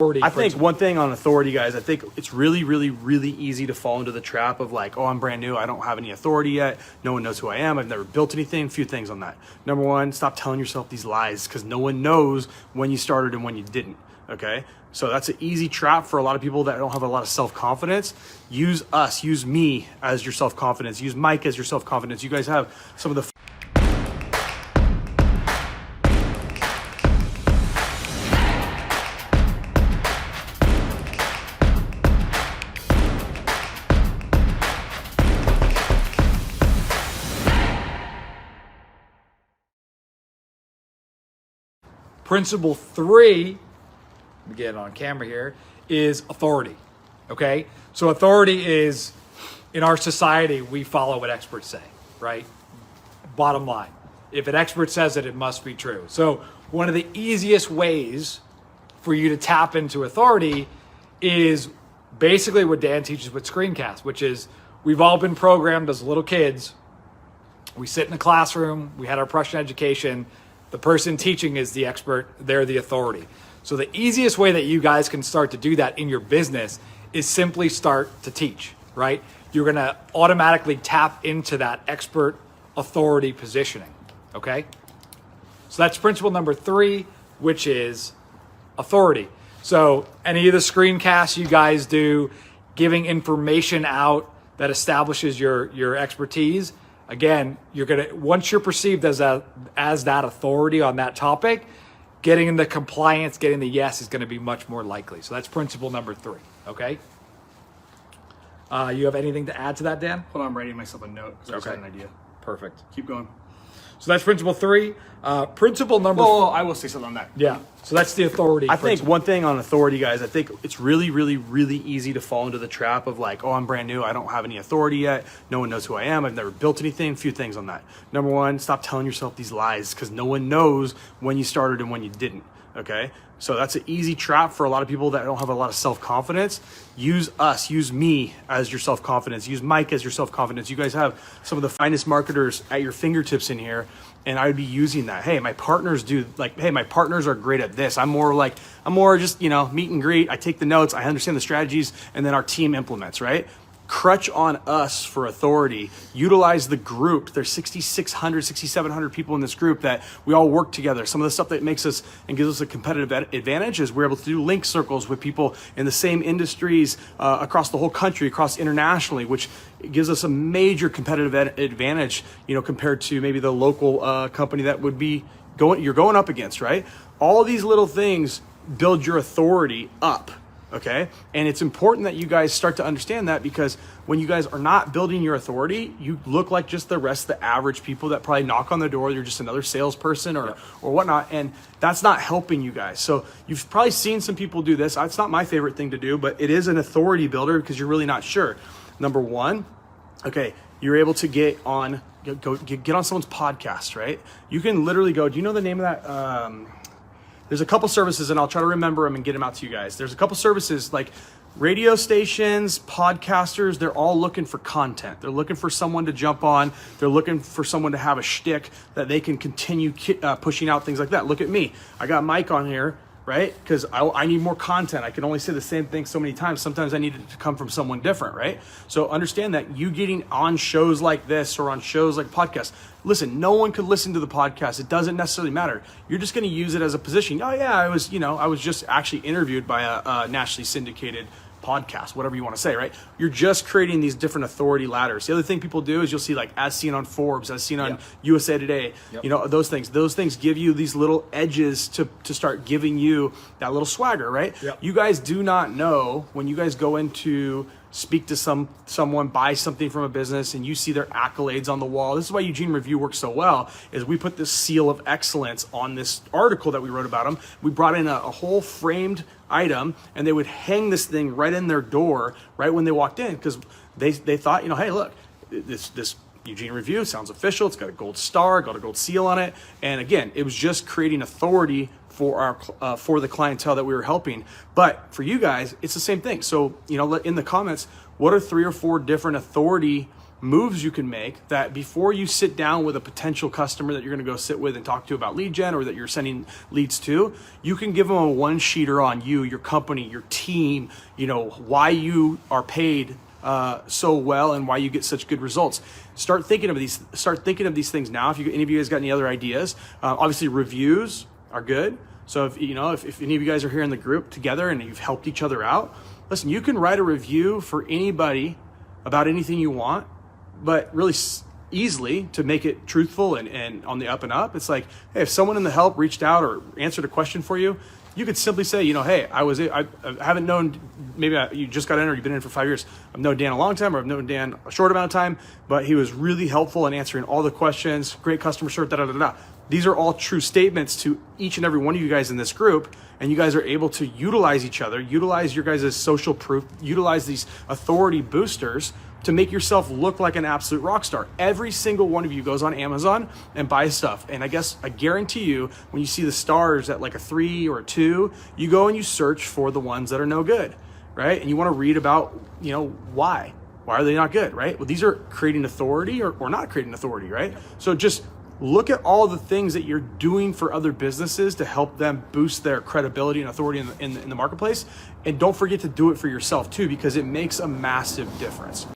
I think one thing on authority, guys, I think it's really, really, really easy to fall into the trap of like, oh, I'm brand new. I don't have any authority yet. No one knows who I am. I've never built anything. A few things on that. Number one, stop telling yourself these lies because no one knows when you started and when you didn't. Okay. So that's an easy trap for a lot of people that don't have a lot of self-confidence. Use us, use me as your self-confidence. Use Mike as your self-confidence. You guys have some of the Principle 3, let me get it on camera here, is authority, okay? So authority is, in our society, we follow what experts say, right? Bottom line, if an expert says it, it must be true. So one of the easiest ways for you to tap into authority is basically what Dan teaches with screencasts, which is we've all been programmed as little kids. We sit in a classroom, we had our Prussian education, the person teaching is the expert, they're the authority. So the easiest way that you guys can start to do that in your business is simply start to teach, right? You're gonna automatically tap into that expert authority positioning, okay? So that's principle number 3, which is authority. So any of the screencasts you guys do, giving information out that establishes your expertise, again, you're gonna, once you're perceived as that authority on that topic, getting the compliance, getting the yes is gonna be much more likely. So that's principle number 3, okay? You have anything to add to that, Dan? Hold on, I'm writing myself a note because I just had an idea. Perfect. Keep going. So that's principle 3. Principle number... I will say something on that. Yeah, so that's the authority. I think one thing on authority, guys, I think it's really, really, really easy to fall into the trap of like, oh, I'm brand new. I don't have any authority yet. No one knows who I am. I've never built anything. A few things on that. Number one, stop telling yourself these lies because no one knows when you started and when you didn't. Okay. So that's an easy trap for a lot of people that don't have a lot of self-confidence. Use us, use me as your self-confidence. Use Mike as your self-confidence. You guys have some of the finest marketers at your fingertips in here. And I would be using that. Hey, my partners do like, hey, my partners are great at this. I'm more just, meet and greet. I take the notes. I understand the strategies and then our team implements, right? Crutch on us for authority. Utilize the group. There's 6,600, 6,700 people in this group that we all work together. Some of the stuff that makes us and gives us a competitive advantage is we're able to do link circles with people in the same industries across the whole country, across internationally, which gives us a major competitive advantage, compared to maybe the local company that would be you're going up against, right? All these little things build your authority up. Okay. And it's important that you guys start to understand that because when you guys are not building your authority, you look like just the rest of the average people that probably knock on the door. You're just another salesperson or whatnot. And that's not helping you guys. So you've probably seen some people do this. It's not my favorite thing to do, but it is an authority builder because you're really not sure. Number one, okay, you're able to get on someone's podcast, right? You can literally go, do you know the name of that? There's a couple services, and I'll try to remember them and get them out to you guys. There's a couple services like radio stations, podcasters. They're all looking for content. They're looking for someone to jump on. They're looking for someone to have a shtick that they can continue pushing out, things like that. Look at me. I got Mike on here, right? Because I need more content. I can only say the same thing so many times. Sometimes I need it to come from someone different, right? So understand that you getting on shows like this or on shows like podcasts, listen, no one could listen to the podcast. It doesn't necessarily matter. You're just going to use it as a position. Oh yeah, I was just actually interviewed by a nationally syndicated podcast, whatever you want to say, right? You're just creating these different authority ladders. The other thing people do is you'll see like as seen on Forbes, as seen on USA Today, those things give you these little edges to start giving you that little swagger, right? You guys do not know when you guys go into speak to someone, buy something from a business, and you see their accolades on the wall. This is why Eugene Review works so well, is we put this seal of excellence on this article that we wrote about them. We brought in a whole framed item, and they would hang this thing right in their door right when they walked in, because they thought, hey, look, this Eugene Review sounds official. It's got a gold star, got a gold seal on it. And again, it was just creating authority for the clientele that we were helping. But for you guys, it's the same thing. So, in the comments, what are 3 or 4 different authority moves you can make that before you sit down with a potential customer that you're going to go sit with and talk to about lead gen, or that you're sending leads to, you can give them a one-sheeter on you, your company, your team, why you are paid so well and why you get such good results. Start thinking of these things now. If any of you guys got any other ideas, obviously reviews are good. So if any of you guys are here in the group together and you've helped each other out, listen, you can write a review for anybody about anything you want, but really easily to make it truthful and on the up and up. It's like, hey, if someone in the help reached out or answered a question for you, you could simply say, hey, I haven't known, maybe you just got in or you've been in for 5 years. I've known Dan a long time, or I've known Dan a short amount of time, but he was really helpful in answering all the questions, great customer service, da-da-da-da. These are all true statements to each and every one of you guys in this group, and you guys are able to utilize each other, utilize your guys' social proof, utilize these authority boosters to make yourself look like an absolute rock star. Every single one of you goes on Amazon and buys stuff. And I guarantee you, when you see the stars at like a 3 or a 2, you go and you search for the ones that are no good, right? And you want to read about, why. Why are they not good, right? Well, these are creating authority or not creating authority, right? So just look at all the things that you're doing for other businesses to help them boost their credibility and authority in the marketplace. And don't forget to do it for yourself too, because it makes a massive difference.